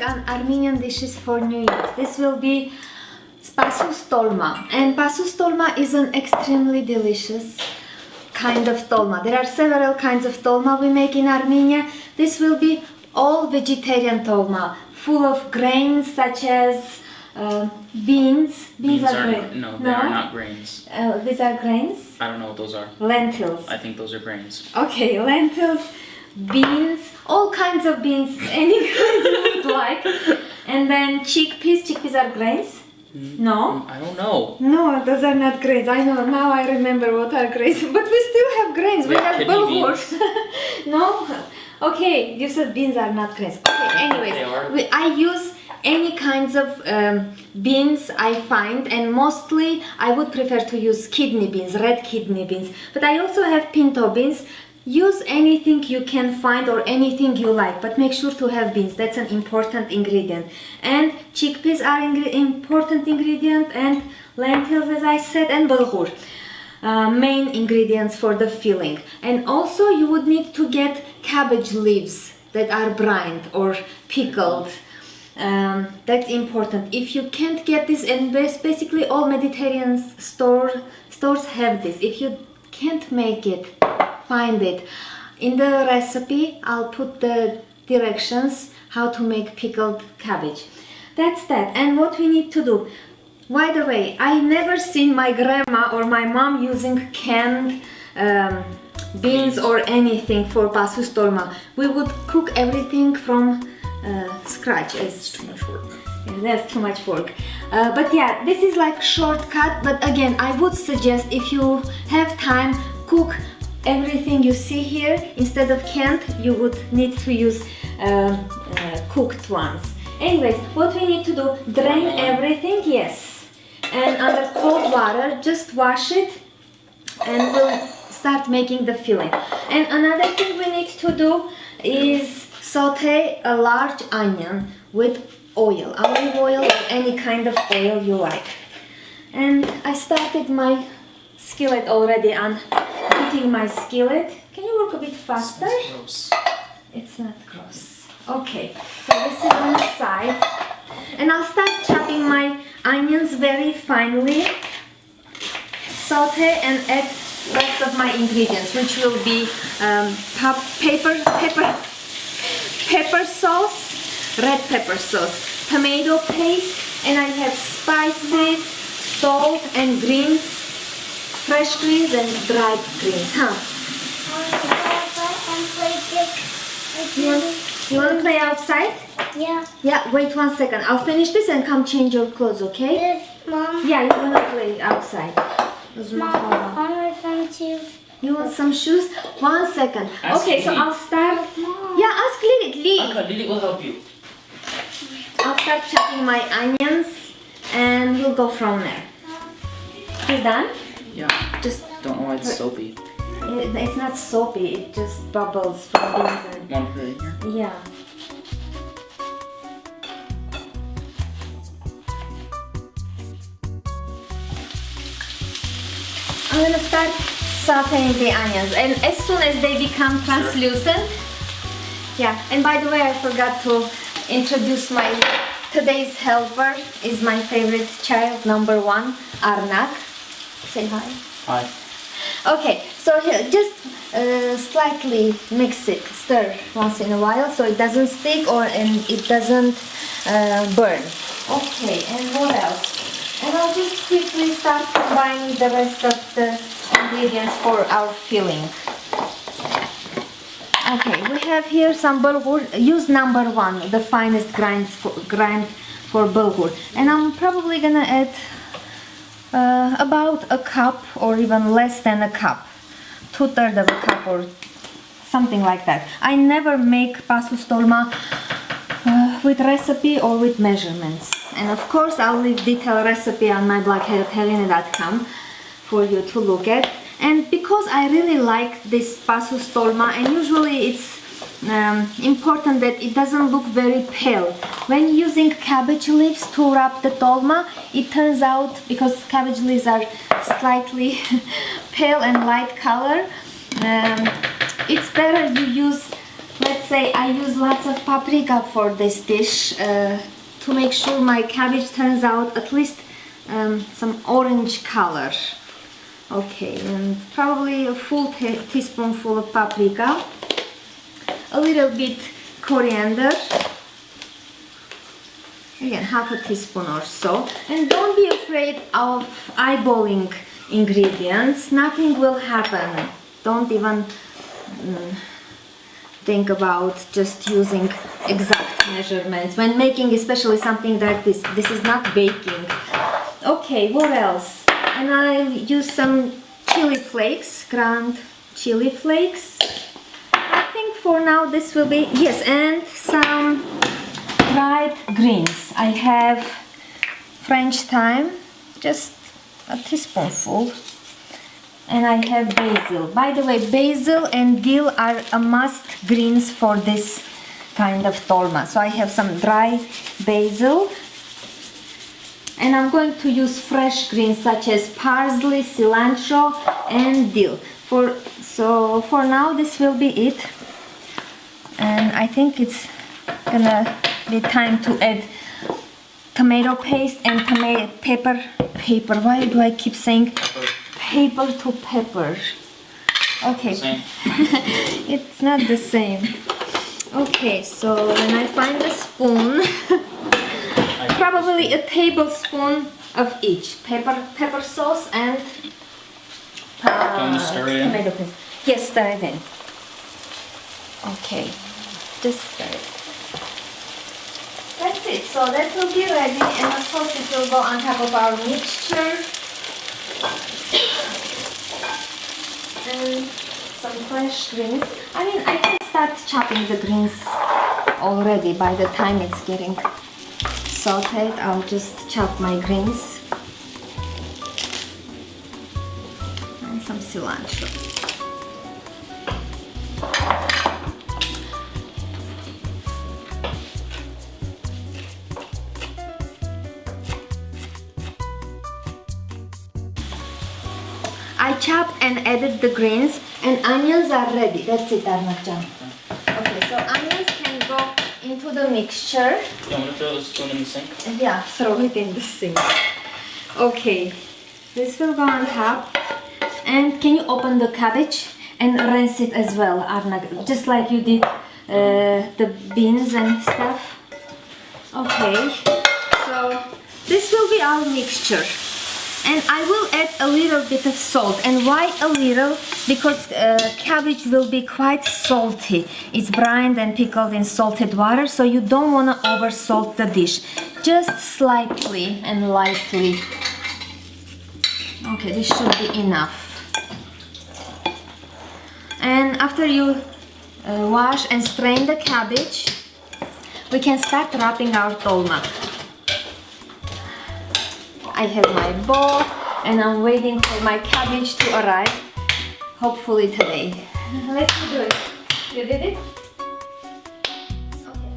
working on Armenian dishes for New Year. This will be Pasuts Tolma, and Pasuts Tolma is an extremely delicious kind of tolma. There are several kinds of tolma we make in Armenia. This will be all vegetarian tolma, full of grains such as beans. Beans are are grains. no, they are not grains. These are grains? I don't know what those are. Lentils. I think those are grains. Okay, lentils, beans, all kinds of beans, any kind you would like. And then chickpeas. Chickpeas are grains? No? I don't know. No, those are not grains. I know, now I remember what are grains. But we still have grains. We have bulgur. No? Okay, you said beans are not grains. Okay, anyways, I use any kinds of beans I find, and mostly I would prefer to use kidney beans, red kidney beans. But I also have pinto beans. Use anything you can find or anything you like, but make sure to have beans. That's an important ingredient. And chickpeas are important ingredient, and lentils, as I said, and bulgur. Main ingredients for the filling. And also you would need to get cabbage leaves that are brined or pickled. That's important. If you can't get this, and basically all Mediterranean stores have this. If you can't make it, find it. In the recipe, I'll put the directions how to make pickled cabbage. That's that. And what we need to do. By the way, I never seen my grandma or my mom using canned beans or anything for Pasuts Tolma. We would cook everything from scratch. It's too much work. Yeah, that's too much work. But yeah, this is like shortcut. But again, I would suggest if you have time, cook everything you see here. Instead of canned, you would need to use cooked ones. Anyways, what we need to do, drain everything, yes. And under cold water, just wash it and we'll start making the filling. And another thing we need to do is saute a large onion with oil, olive oil or any kind of oil you like. And I started my skillet already on heating my skillet. Can you work a bit faster? It's gross. It's not gross. Okay, so this is on the side. And I'll start chopping my onions very finely. Saute and add rest of my ingredients, which will be pepper sauce, red pepper sauce, tomato paste, and I have spices, salt and greens, fresh greens and dried greens, You want to play outside? Yeah. Yeah, wait 1 second. I'll finish this and come change your clothes, okay? Yes, Mom. Yeah, you want to play outside. Mom, I want some shoes. You want some shoes? 1 second. Ask Okay, so Lily. I'll start. Mom. Yeah, ask Lily. Okay, Lily will help you. I'll start chopping my onions and we'll go from there. You done? Yeah. Just Don't know why it's soapy. it's not soapy, it just bubbles from beans and Want to put it in here? yeah. I'm gonna start sauteing the onions, and as soon as they become translucent, yeah. And by the way, I forgot to introduce my today's helper. Is my favorite child, number 1, Arnak. Say hi. Hi. Okay, so here, just slightly mix it, stir once in a while so it doesn't stick and it doesn't burn. Okay, and what else? And I'll just quickly start combining the rest of the ingredients for our filling. Okay, we have here some bulgur. Use number 1, the finest grind for bulgur. And I'm probably gonna add about a cup or even less than a cup, 2/3 of a cup or something like that. I never make Pasuts Tolma with recipe or with measurements. And of course I'll leave detailed recipe on my blog at Heghineh.com for you to look at. And because I really like this Pasuts Tolma, and usually it's important that it doesn't look very pale. When using cabbage leaves to wrap the tolma, it turns out, because cabbage leaves are slightly pale and light color, it's better you use, let's say I use lots of paprika for this dish to make sure my cabbage turns out at least some orange color. Okay, and probably a full teaspoonful of paprika, a little bit coriander, again half a teaspoon or so, and don't be afraid of eyeballing ingredients. Nothing will happen. Don't even think about just using exact measurements when making, especially something like this. This is not baking. Okay, what else? And I use some chili flakes, ground chili flakes. I think for now this will be, yes, and some dried greens. I have French thyme, just a teaspoonful, and I have basil. By the way, basil and dill are a must greens for this kind of tolma. So I have some dry basil, and I'm going to use fresh greens such as parsley, cilantro, and dill. So for now this will be it, and I think it's gonna be time to add tomato paste and pepper. Why do I keep saying paper to pepper? Okay, it's not the same. Okay, so when I find a spoon, probably a tablespoon of each pepper sauce and tomato paste. Yes, stir it in. Okay, just stir it. That's it. So that will be ready, and of course it will go on top of our mixture. And some fresh greens. I mean, I can start chopping the greens already. By the time it's getting sauteed, I'll just chop my greens. And some cilantro. I chopped and added the greens, and onions are ready. That's it, Arnavjan. Okay, so onions can go into the mixture. You want me to throw the spoon in the sink? Yeah, throw it in the sink. Okay, this will go on top. And can you open the cabbage and rinse it as well, Arnav, just like you did the beans and stuff. Okay, so this will be our mixture. And I will add a little bit of salt. And why a little? Because cabbage will be quite salty. It's brined and pickled in salted water, so you don't want to over salt the dish. Just slightly and lightly. Okay, this should be enough. And after you wash and strain the cabbage, we can start wrapping our tolma. I have my bowl, and I'm waiting for my cabbage to arrive, hopefully today. Let me do it. You did it? Okay.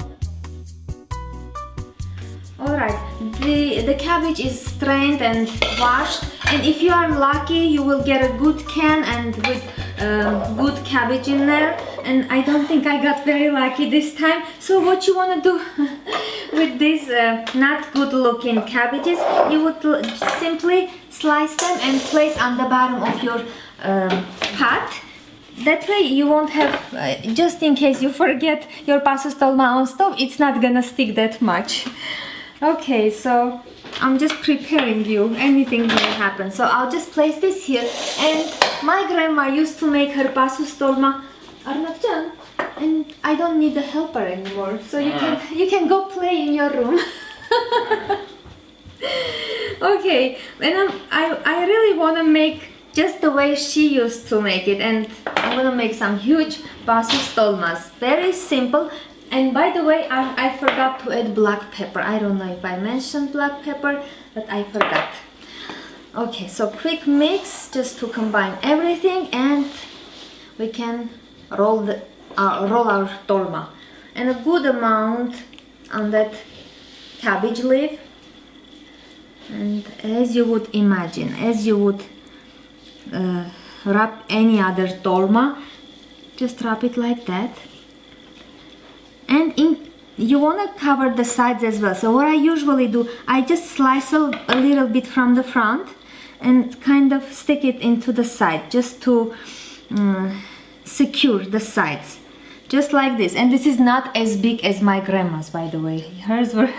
Alright, the cabbage is strained and washed, and if you are lucky, you will get a good can and with good cabbage in there. And I don't think I got very lucky this time. So what you want to do with these not good looking cabbages, you would simply slice them and place on the bottom of your pot. That way you won't have, just in case you forget your pasuts tolma on stove, it's not gonna stick that much. Okay, so I'm just preparing you, anything may happen. So I'll just place this here. And my grandma used to make her pasuts tolma, Arnavjan, and I don't need a helper anymore. So you can go play in your room. Okay, and I really want to make just the way she used to make it, and I'm gonna make some huge pasuts tolmas. Very simple. And by the way, I forgot to add black pepper. I don't know if I mentioned black pepper, but I forgot. Okay, so quick mix just to combine everything, and we can roll our tolma. And a good amount on that cabbage leaf. And as you would imagine, as you would wrap any other tolma, just wrap it like that. and you want to cover the sides as well. So what I usually do, I just slice a little bit from the front and kind of stick it into the side just to secure the sides, just like this. And this is not as big as my grandma's, by the way. Hers were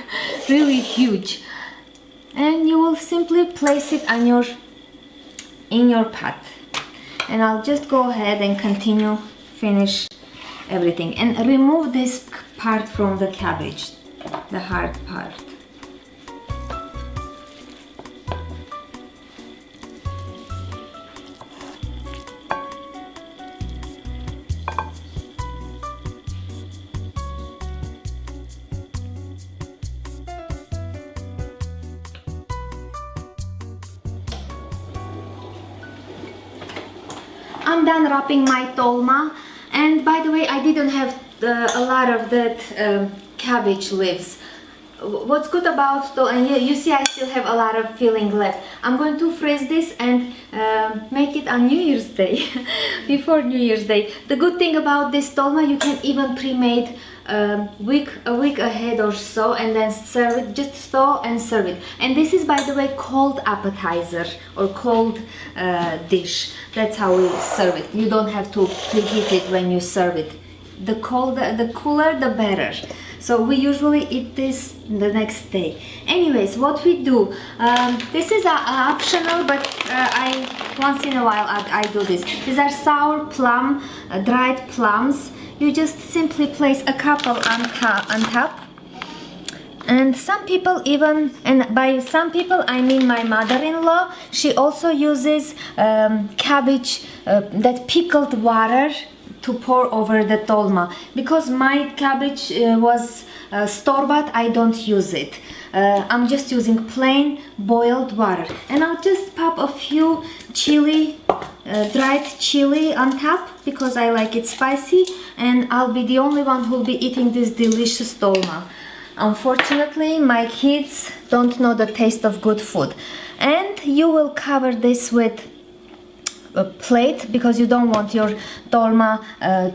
really huge. And you will simply place it on in your pot. And I'll just go ahead and finish everything, and remove this part from the cabbage, the hard part. I'm done wrapping my tolma, and by the way, I didn't have a lot of that cabbage leaves. What's good about and you see I still have a lot of filling left. I'm going to freeze this and make it on New Year's Day, before New Year's Day. The good thing about this tolma, you can even pre-made a week ahead or so, and then serve it, just thaw and serve it. And this is, by the way, cold appetizer or cold dish. That's how we serve it. You don't have to preheat it when you serve it. The cooler the better. So we usually eat this the next day. Anyways, what we do, this is optional, but once in a while I do this. These are sour plum, dried plums. You just simply place a couple on top. And some people even, and by some people I mean my mother-in-law, she also uses cabbage, that pickled water, to pour over the tolma. Because my cabbage was store-bought, I don't use it. I'm just using plain boiled water. And I'll just pop a few chili, dried chili on top, because I like it spicy, and I'll be the only one who'll be eating this delicious tolma. Unfortunately, my kids don't know the taste of good food. And you will cover this with a plate, because you don't want your tolma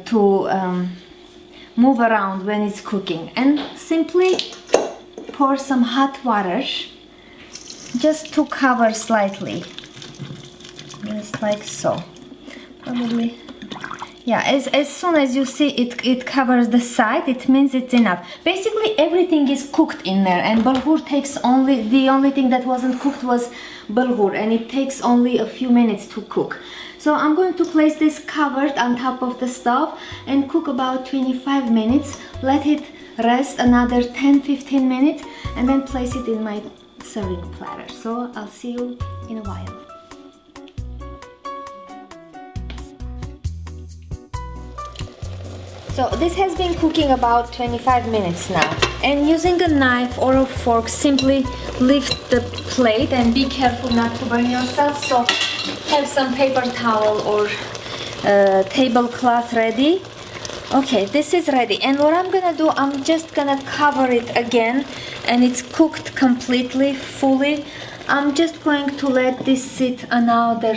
to move around when it's cooking. And simply pour some hot water just to cover slightly, just like so. Probably, yeah, as soon as you see it covers the side, it means it's enough. Basically everything is cooked in there, and bulgur takes the only thing that wasn't cooked was bulgur, and it takes only a few minutes to cook. So I'm going to place this covered on top of the stove and cook about 25 minutes. Let it rest another 10-15 minutes, and then place it in my serving platter. So I'll see you in a while. So this has been cooking about 25 minutes now, and using a knife or a fork, simply lift the plate and be careful not to burn yourself. So have some paper towel or tablecloth ready. Okay, this is ready, and what I'm gonna do, I'm just gonna cover it again, and it's cooked completely, fully. I'm just going to let this sit another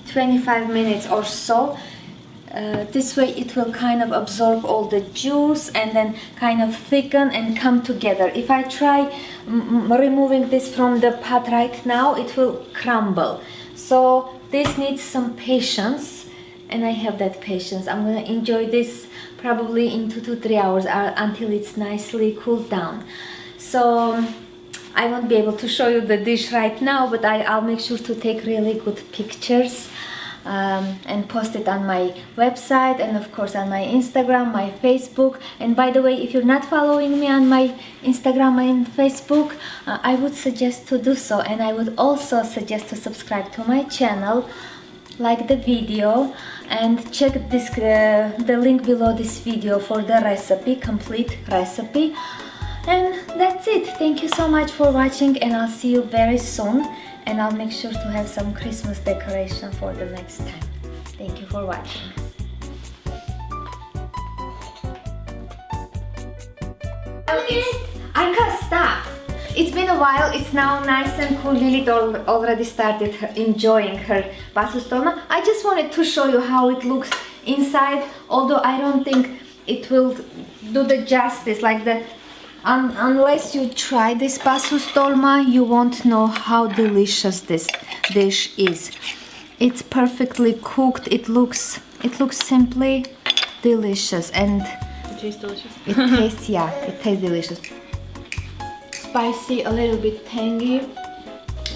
25 minutes or so. This way it will kind of absorb all the juice and then kind of thicken and come together. If I try removing this from the pot right now, it will crumble. So this needs some patience, and I have that patience. I'm gonna enjoy this probably in 2 to 3 hours until it's nicely cooled down. So I won't be able to show you the dish right now, but I'll make sure to take really good pictures and post it on my website, and of course on my Instagram, my Facebook. And by the way, if you're not following me on my Instagram and Facebook, I would suggest to do so, and I would also suggest to subscribe to my channel, like the video, and check this the link below this video for the recipe, complete recipe. And that's it. Thank you so much for watching, and I'll see you very soon. And I'll make sure to have some Christmas decoration for the next time. Thank you for watching. I can't stop. It's been a while. It's now nice and cool. Lily already started enjoying her Pasuts Tolma. I just wanted to show you how it looks inside, although I don't think it will do the justice. Like the unless you try this Pasuts Tolma, you won't know how delicious this dish is. It's perfectly cooked. It looks simply delicious, and It tastes delicious. it tastes it tastes delicious. Spicy, a little bit tangy.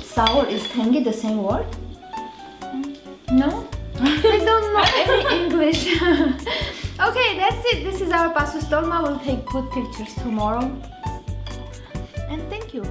Sour is tangy the same word? No? I don't know any English. Okay, that's it. This is our Pasuts Tolma. We'll take good pictures tomorrow. And thank you.